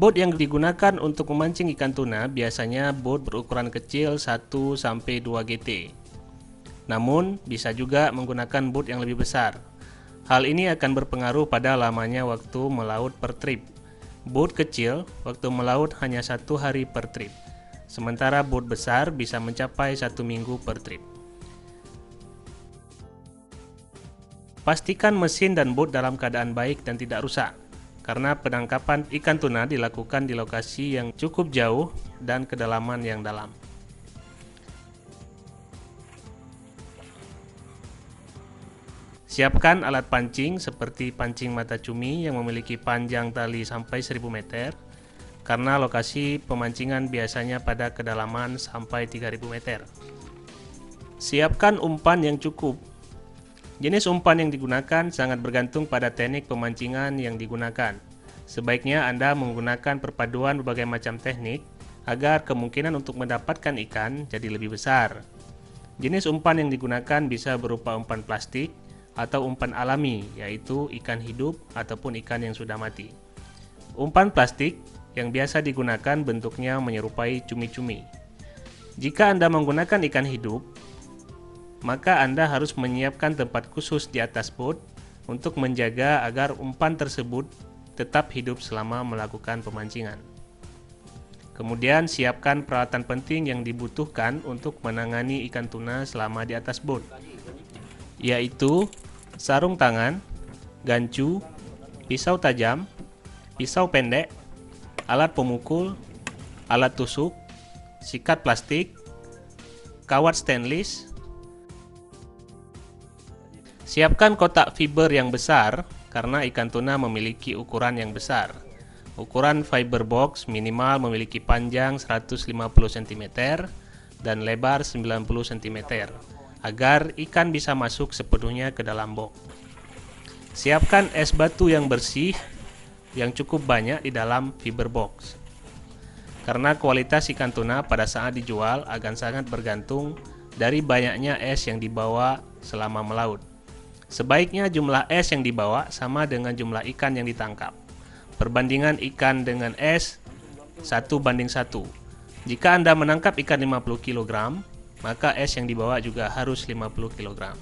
Boat yang digunakan untuk memancing ikan tuna biasanya boat berukuran kecil 1-2 GT. Namun, bisa juga menggunakan boat yang lebih besar. Hal ini akan berpengaruh pada lamanya waktu melaut per trip. Boat kecil, waktu melaut hanya 1 hari per trip. Sementara boat besar bisa mencapai 1 minggu per trip. Pastikan mesin dan boat dalam keadaan baik dan tidak rusak, karena penangkapan ikan tuna dilakukan di lokasi yang cukup jauh dan kedalaman yang dalam. Siapkan alat pancing seperti pancing mata cumi yang memiliki panjang tali sampai 1000 meter, karena lokasi pemancingan biasanya pada kedalaman sampai 3000 meter. Siapkan umpan yang cukup. Jenis umpan yang digunakan sangat bergantung pada teknik pemancingan yang digunakan. Sebaiknya Anda menggunakan perpaduan berbagai macam teknik agar kemungkinan untuk mendapatkan ikan jadi lebih besar. Jenis umpan yang digunakan bisa berupa umpan plastik atau umpan alami, yaitu ikan hidup ataupun ikan yang sudah mati. Umpan plastik yang biasa digunakan bentuknya menyerupai cumi-cumi. Jika Anda menggunakan ikan hidup, maka Anda harus menyiapkan tempat khusus di atas boat untuk menjaga agar umpan tersebut tetap hidup selama melakukan pemancingan. Kemudian siapkan peralatan penting yang dibutuhkan untuk menangani ikan tuna selama di atas boat, yaitu sarung tangan, gancu, pisau tajam, pisau pendek, alat pemukul, alat tusuk, sikat plastik, kawat stainless. Siapkan kotak fiber yang besar karena ikan tuna memiliki ukuran yang besar. Ukuran fiber box minimal memiliki panjang 150 cm dan lebar 90 cm agar ikan bisa masuk sepenuhnya ke dalam box. Siapkan es batu yang bersih yang cukup banyak di dalam fiber box. Karena kualitas ikan tuna pada saat dijual akan sangat bergantung dari banyaknya es yang dibawa selama melaut. Sebaiknya jumlah es yang dibawa sama dengan jumlah ikan yang ditangkap. Perbandingan ikan dengan es 1:1. Jika Anda menangkap ikan 50 kg, maka es yang dibawa juga harus 50 kg.